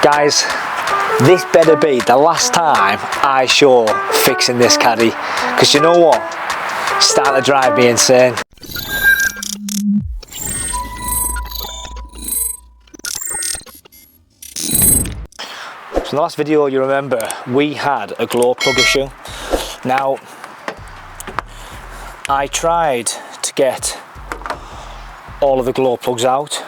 Guys, this better be the last time I show fixing this caddy, because you know what? It's starting to drive me insane. So in the last video, you remember, we had a glow plug issue. Now, I tried to get all of the glow plugs out,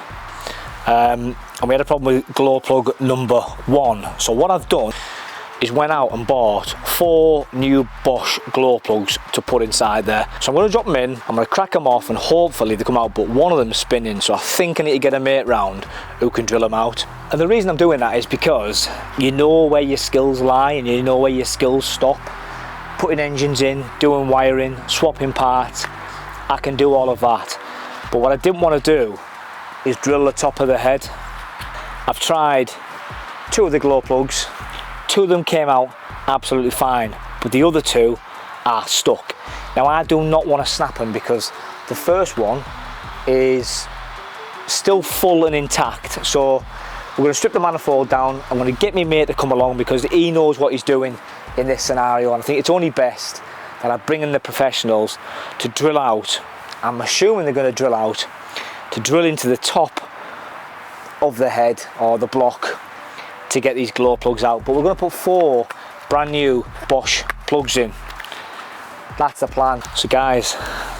and we had a problem with glow plug number 1. So what I've done is went out and bought 4 new Bosch glow plugs to put inside there. So I'm going to drop them in, I'm going to crack them off, and hopefully they come out, but one of them is spinning, so I think I need to get a mate round who can drill them out. And the reason I'm doing that is because you know where your skills lie and you know where your skills stop. Putting engines in, doing wiring, swapping parts, I can do all of that. But what I didn't want to do is drill the top of the head. I've tried 2 of the glow plugs, 2 of them came out absolutely fine, but the other 2 are stuck. Now I do not want to snap them because the first one is still full and intact. So we're going to strip the manifold down. I'm going to get my mate to come along because he knows what he's doing in this scenario, and I think it's only best that I bring in the professionals to drill out. I'm assuming they're going to drill out, to drill into the top of the head or the block to get these glow plugs out. But we're going to put 4 brand new Bosch plugs in. That's the plan. So guys,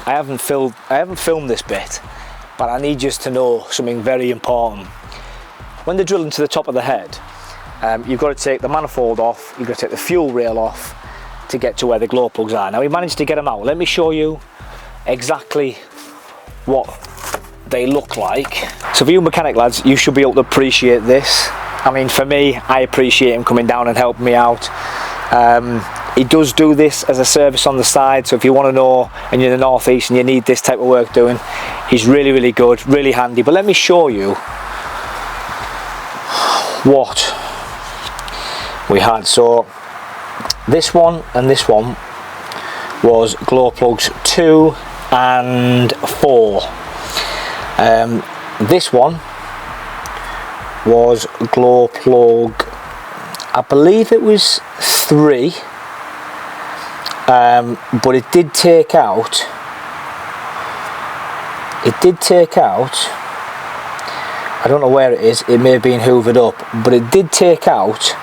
I haven't filmed this bit, but I need you to know something very important. When they're drilling to the top of the head, you've got to take the manifold off, you've got to take the fuel rail off to get to where the glow plugs are. Now we managed to get them out. Let me show you exactly what they look like. So for you mechanic lads, you should be able to appreciate this. I mean, for me, I appreciate him coming down and helping me out. He does do this as a service on the side, so if you want to know and you're in the northeast and you need this type of work doing, he's really good, really handy. But let me show you what we had. So this one and this one was glow plugs 2 and 4. This one was glow plug, I believe it was 3, but it did take out, I don't know where it is, it may have been hoovered up, but it did take out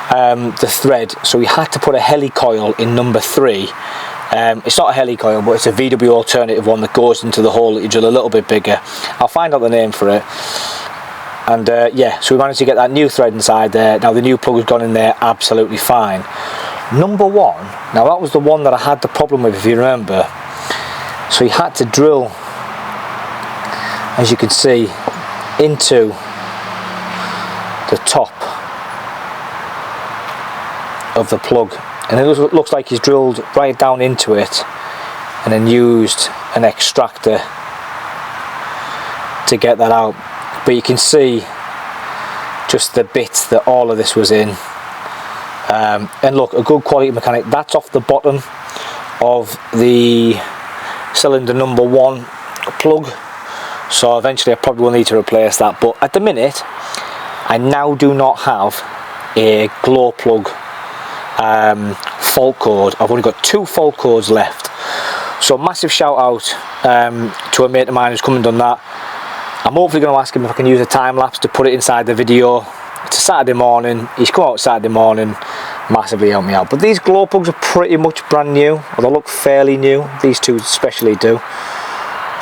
the thread, so we had to put a helicoil in number 3. It's not a helicoil, but it's a VW alternative one that goes into the hole that you drill a little bit bigger. I'll find out the name for it. And yeah, so we managed to get that new thread inside there. Now the new plug has gone in there absolutely fine. Number 1, now that was the one that I had the problem with, if you remember. So you had to drill, as you can see, into the top of the plug, and it looks like he's drilled right down into it and then used an extractor to get that out. But you can see just the bits that all of this was in, and look, a good quality mechanic. That's off the bottom of the cylinder number 1 plug, so eventually I probably will need to replace that. But at the minute I now do not have a glow plug fault code. I've only got 2 fault codes left, so massive shout out to a mate of mine who's come and done that. I'm hopefully going to ask him if I can use a time lapse to put it inside the video. It's a Saturday morning, he's come out Saturday morning, massively helped me out. But these glow plugs are pretty much brand new, or they look fairly new, these 2 especially do.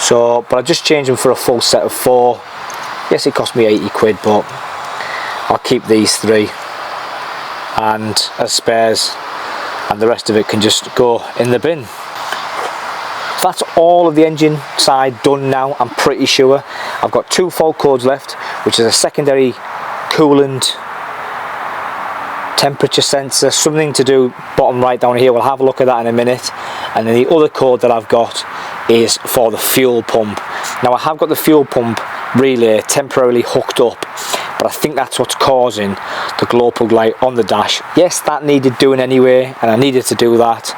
So, but I just changed them for a full set of 4. Yes, it cost me 80 quid, but I'll keep these 3 and as spares, and the rest of it can just go in the bin. That's all of the engine side done now, I'm pretty sure. I've got 2 fault codes left, which is a secondary coolant temperature sensor, something to do bottom right down here. We'll have a look at that in a minute. And then the other code that I've got is for the fuel pump. Now I have got the fuel pump relay temporarily hooked up, but I think that's what's causing the glow plug light on the dash. Yes, that needed doing anyway, and I needed to do that,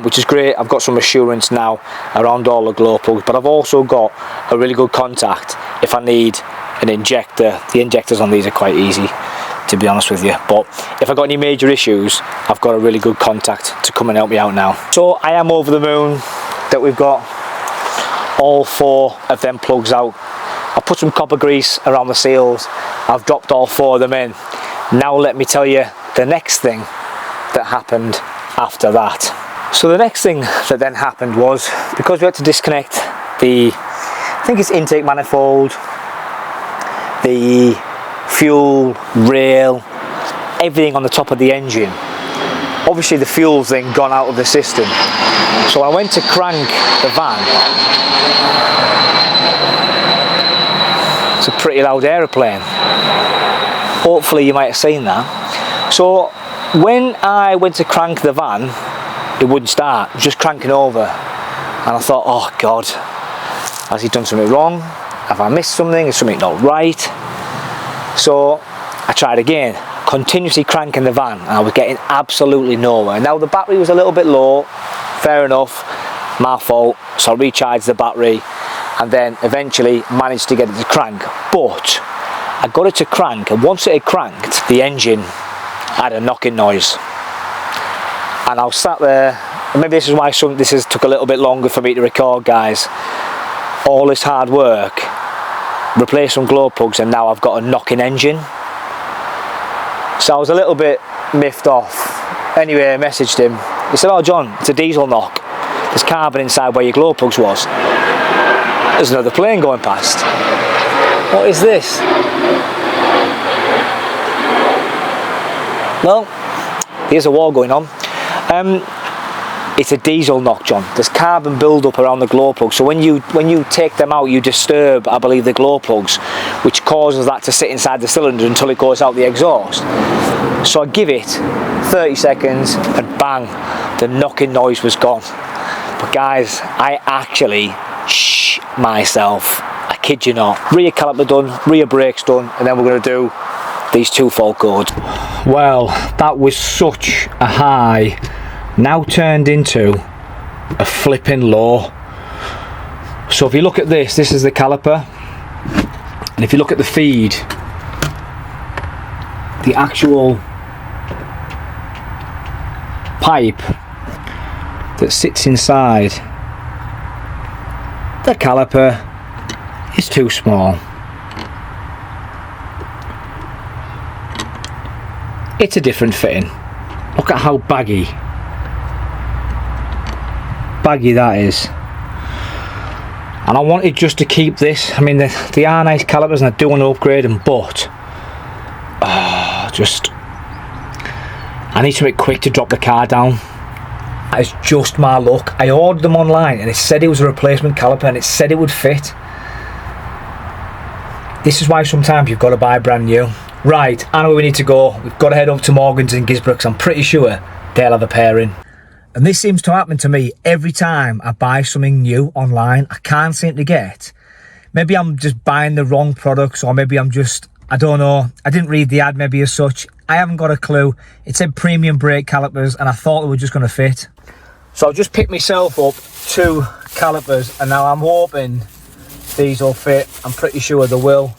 which is great. I've got some assurance now around all the glow plugs, but I've also got a really good contact if I need an injector. The injectors on these are quite easy, to be honest with you, but if I got any major issues, I've got a really good contact to come and help me out now. So I am over the moon that we've got all 4 of them plugs out. I've put some copper grease around the seals, I've dropped all 4 of them in. Now let me tell you the next thing that happened after that. So the next thing that then happened was, because we had to disconnect the, I think it's intake manifold, the fuel rail, everything on the top of the engine. Obviously the fuel's then gone out of the system. So I went to crank the van. It's a pretty loud aeroplane. Hopefully you might have seen that. So when I went to crank the van, it wouldn't start, it was just cranking over. And I thought, oh God, has he done something wrong? Have I missed something? Is something not right? So I tried again, continuously cranking the van, and I was getting absolutely nowhere. Now the battery was a little bit low, fair enough, my fault, so I recharged the battery and then eventually managed to get it to crank. But I got it to crank, and once it had cranked, the engine had a knocking noise. And I was sat there, and maybe this is why this has took a little bit longer for me to record, guys. All this hard work, replaced some glow plugs, and now I've got a knocking engine. So I was a little bit miffed off. Anyway, I messaged him. He said, oh John, it's a diesel knock. There's carbon inside where your glow plugs was. There's another plane going past. What is this? Well, here's a war going on. It's a diesel knock, John. There's carbon build up around the glow plugs, so when you take them out, you disturb, I believe, the glow plugs, which causes that to sit inside the cylinder until it goes out the exhaust. So I give it 30 seconds and bang, the knocking noise was gone. But guys, I actually shit myself, I kid you not. Rear caliper done, rear brakes done, and then we're going to do these 2 fault codes. Well, that was such a high, now turned into a flipping low. So if you look at this is the caliper, and if you look at the feed, the actual pipe that sits inside the caliper is too small. It's a different fitting. Look at how baggy that is. And I wanted just to keep this. I mean, they are nice calipers and I do want to upgrade them, but I need something quick to drop the car down. That is just my luck. I ordered them online and it said it was a replacement caliper and it said it would fit. This is why sometimes you've got to buy brand new. Right, I know where we need to go. We've got to head up to Morgan's in Gisborough because I'm pretty sure they'll have a pairing. And this seems to happen to me every time I buy something new online. I can't seem to get. Maybe I'm just buying the wrong products, or maybe I'm just, I don't know. I didn't read the ad maybe as such. I haven't got a clue. It said premium brake calipers and I thought they were just going to fit. So I've just picked myself up 2 calipers and now I'm hoping these will fit. I'm pretty sure they will.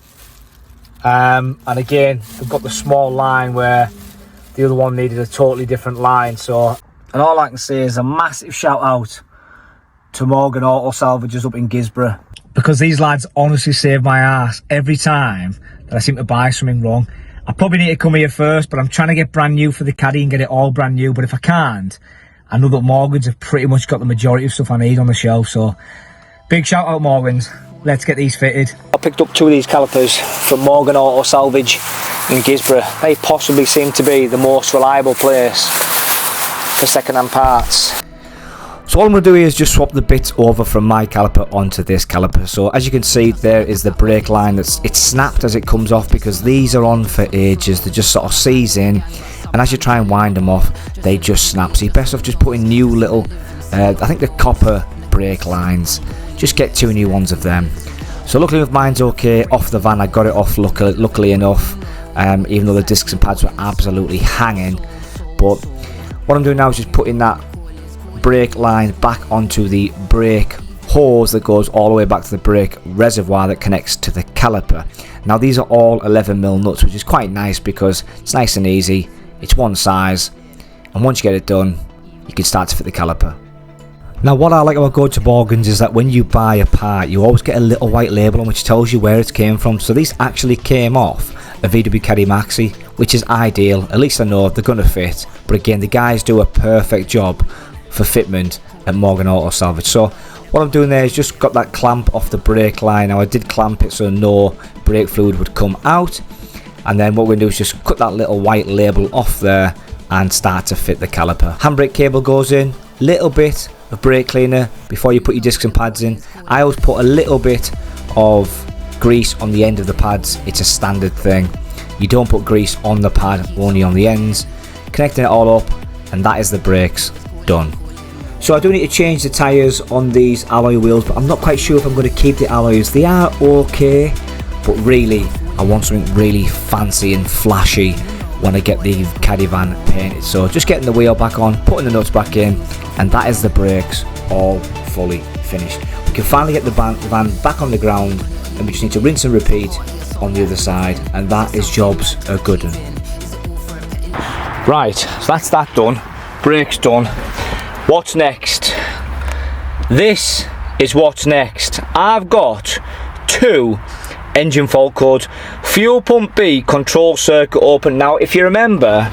And again, we've got the small line where the other one needed a totally different line. So, and all I can say is a massive shout out to Morgan Auto Salvages up in Gisborough, because these lads honestly save my ass every time that I seem to buy something wrong. I probably need to come here first, but I'm trying to get brand new for the Caddy and get it all brand new. But if I can't, I know that Morgan's have pretty much got the majority of stuff I need on the shelf. So big shout out Morgan's. Let's get these fitted. I picked up 2 of these calipers from Morgan Auto Salvage in Gisborough. They possibly seem to be the most reliable place for second-hand parts. So all I'm going to do here is just swap the bits over from my caliper onto this caliper. So as you can see, there is the brake line. It's snapped as it comes off because these are on for ages. They just sort of seize in, and as you try and wind them off, they just snap. So you're best off just putting new little, I think the copper brake lines. Just get 2 new ones of them. So luckily enough, mine's okay off the van. I got it off luckily enough, even though the discs and pads were absolutely hanging. But what I'm doing now is just putting that brake line back onto the brake hose that goes all the way back to the brake reservoir that connects to the caliper. Now these are all 11mm nuts, which is quite nice because it's nice and easy, it's one size, and once you get it done you can start to fit the caliper. Now what I like about going to bargains is that when you buy a part you always get a little white label on which tells you where it came from. So these actually came off a VW Caddy Maxi, which is ideal. At least I know they're going to fit, but again the guys do a perfect job for fitment at Morgan Auto Salvage. So what I'm doing there is just got that clamp off the brake line. Now I did clamp it so no brake fluid would come out, and then what we're going to do is just cut that little white label off there and start to fit the caliper. Handbrake cable goes in, little bit of brake cleaner before you put your discs and pads in. I always put a little bit of grease on the end of the pads, it's a standard thing. You don't put grease on the pad, only on the ends. Connecting it all up, and that is the brakes done. So I do need to change the tyres on these alloy wheels, but I'm not quite sure if I'm going to keep the alloys. They are okay, but really I want something really fancy and flashy when I get the Caddy van painted. So just getting the wheel back on, putting the nuts back in, and that is the brakes all fully finished. We can finally get the van back on the ground, and we just need to rinse and repeat on the other side, and that is jobs a good one. Right, so that's that done, brakes done. What's next? This is what's next. I've got 2 engine fault codes. Fuel pump B control circuit open. Now if you remember,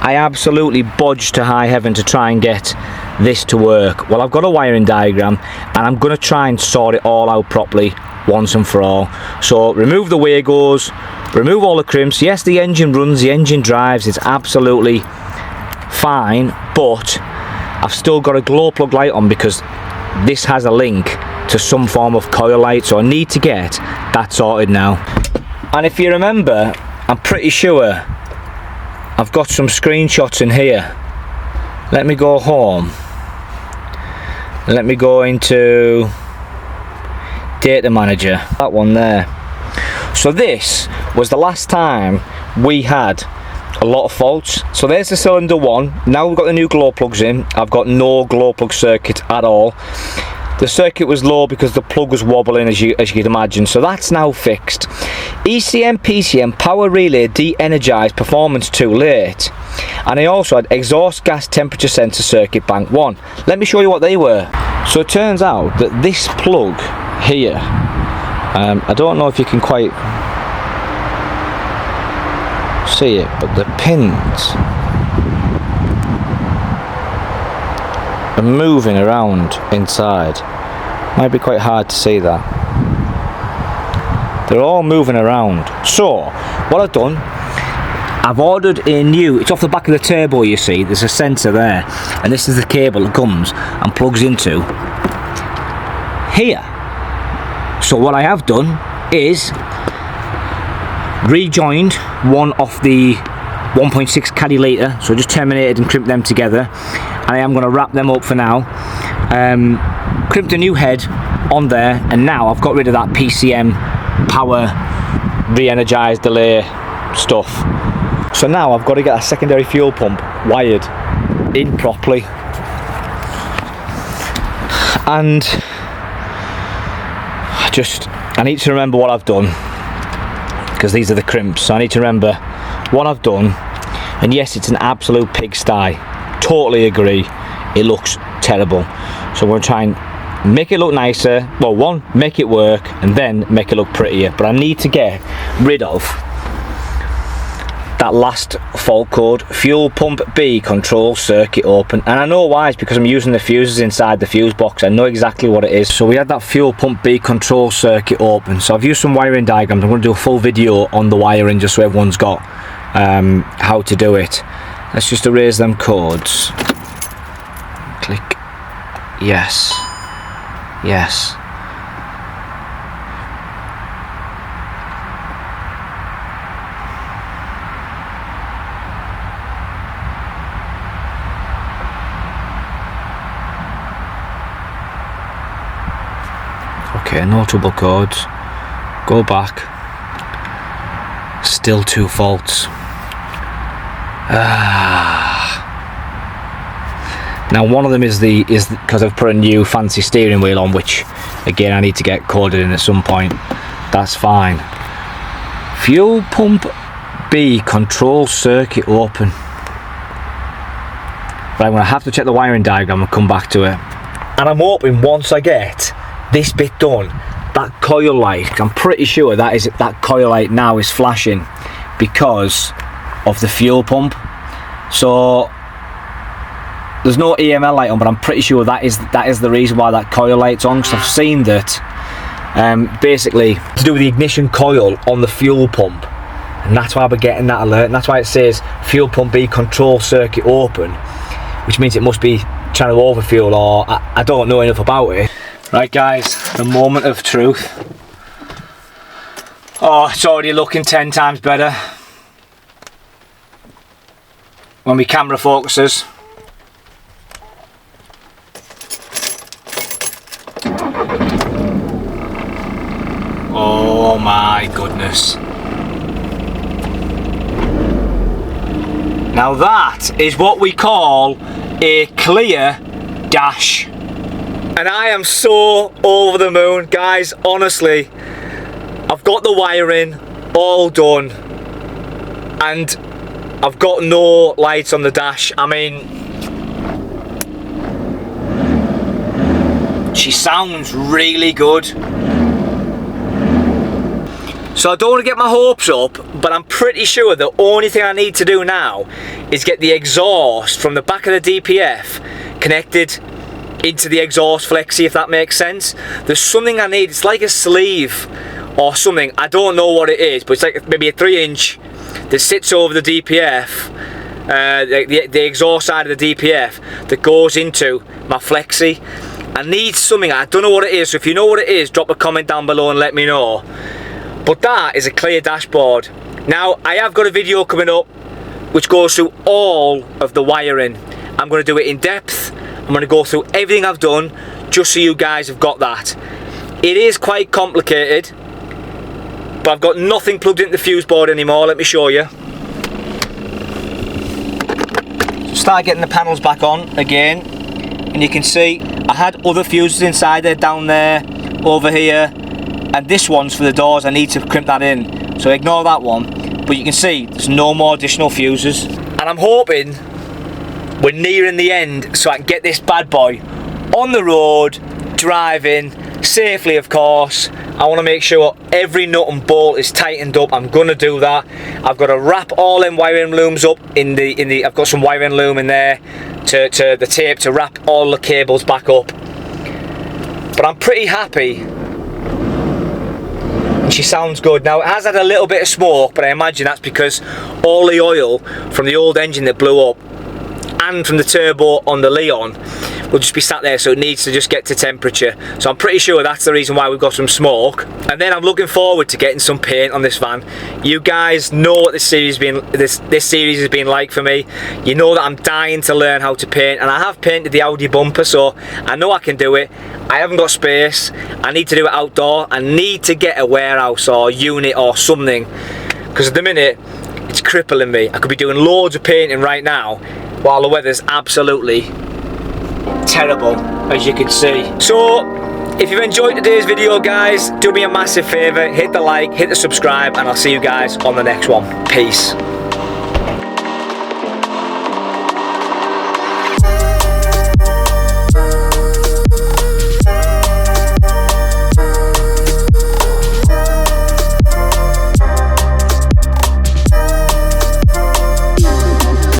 I absolutely bodged to high heaven to try and get this to work. Well, I've got a wiring diagram and I'm going to try and sort it all out properly once and for all. So remove the Wagos, remove all the crimps. Yes, the engine runs, the engine drives, it's absolutely fine, but I've still got a glow plug light on because this has a link to some form of coil light, so I need to get that sorted now. And if you remember, I'm pretty sure I've got some screenshots in here. Let me go home. Let me go into data manager, that one there. So this was the last time we had a lot of faults. So there's the cylinder 1. Now we've got the new glow plugs in. I've got no glow plug circuit at all. The circuit was low because the plug was wobbling, as you could imagine. So that's now fixed. ECM, PCM, power relay, de-energized, performance 2 late. And I also had exhaust gas temperature sensor circuit bank 1. Let me show you what they were. So it turns out that this plug here, I don't know if you can quite see it, but the pins are moving around inside. Might be quite hard to see that. They're all moving around. So what I've done, I've ordered a new, it's off the back of the turbo, you see, there's a sensor there, and this is the cable that comes and plugs into here. So what I have done is rejoined one off the 1.6 Caddy litre, so just terminated and crimped them together, and I am going to wrap them up for now. Crimped a new head on there, and now I've got rid of that PCM power re-energized delay stuff. So now I've got to get a secondary fuel pump wired in properly, and I need to remember what I've done, because these are the crimps, so I need to remember what I've done. And yes, it's an absolute pigsty, totally agree, it looks terrible. So we're going to try and make it look nicer. Well, one, make it work, and then make it look prettier. But I need to get rid of that last fault code, fuel pump B control circuit open. And I know why, it's because I'm using the fuses inside the fuse box. I know exactly what it is. So we had that fuel pump B control circuit open. So I've used some wiring diagrams. I'm going to do a full video on the wiring just so everyone's got how to do it. Let's just erase them codes. Click yes, yes. Okay, no trouble codes. Go back. Still 2 faults. Now one of them is because I've put a new fancy steering wheel on, which again I need to get coded in at some point. That's fine. Fuel pump B control circuit open. Right, I'm going to have to check the wiring diagram and come back to it. And I'm hoping once I get this bit done, that coil light, I'm pretty sure that coil light now is flashing because of the fuel pump. So there's no EML light on, but I'm pretty sure that is the reason why that coil light's on, because I've seen that basically to do with the ignition coil on the fuel pump, and that's why we're getting that alert, and that's why it says fuel pump B control circuit open, which means it must be trying to overfuel, or I don't know enough about it. Right guys, the moment of truth. Oh, it's already looking 10 times better when my camera focuses. Oh my goodness. Now that is what we call a clear dash. And I am so over the moon, guys, honestly. I've got the wiring all done and I've got no lights on the dash. I mean, she sounds really good. So I don't want to get my hopes up, but I'm pretty sure the only thing I need to do now is get the exhaust from the back of the DPF connected into the exhaust flexi, if that makes sense. There's something I need, it's like a sleeve or something, I don't know what it is, but it's like maybe a 3-inch that sits over the DPF, the exhaust side of the DPF that goes into my flexi. I need something, I don't know what it is, so if you know what it is, drop a comment down below and let me know. But that is a clear dashboard. Now, I have got a video coming up which goes through all of the wiring. I'm going to do it in depth. I'm going to go through everything I've done just so you guys have got that. It is quite complicated, but I've got nothing plugged into the fuse board anymore. Let me show you. So start getting the panels back on again, and you can see I had other fuses inside there, down there, over here, and this one's for the doors. I need to crimp that in, so ignore that one. But you can see there's no more additional fuses, and I'm hoping we're nearing the end so I can get this bad boy on the road, driving safely, of course. I want to make sure every nut and bolt is tightened up. I'm going to do that. I've got to wrap all them wiring looms up in the I've got some wiring loom in there to the tape to wrap all the cables back up. But I'm pretty happy. She sounds good. Now, it has had a little bit of smoke, but I imagine that's because all the oil from the old engine that blew up and from the turbo on the Leon will just be sat there, so it needs to just get to temperature. So I'm pretty sure that's the reason why we've got some smoke. And then I'm looking forward to getting some paint on this van. You guys know what this series has been like for me. You know that I'm dying to learn how to paint, and I have painted the Audi bumper, so I know I can do it. I haven't got space. I need to do it outdoor. I need to get a warehouse or unit or something, because at the minute it's crippling me. I could be doing loads of painting right now while the weather's absolutely terrible, as you can see. So if you've enjoyed today's video, guys, do me a massive favour, hit the like, hit the subscribe, and I'll see you guys on the next one. Peace.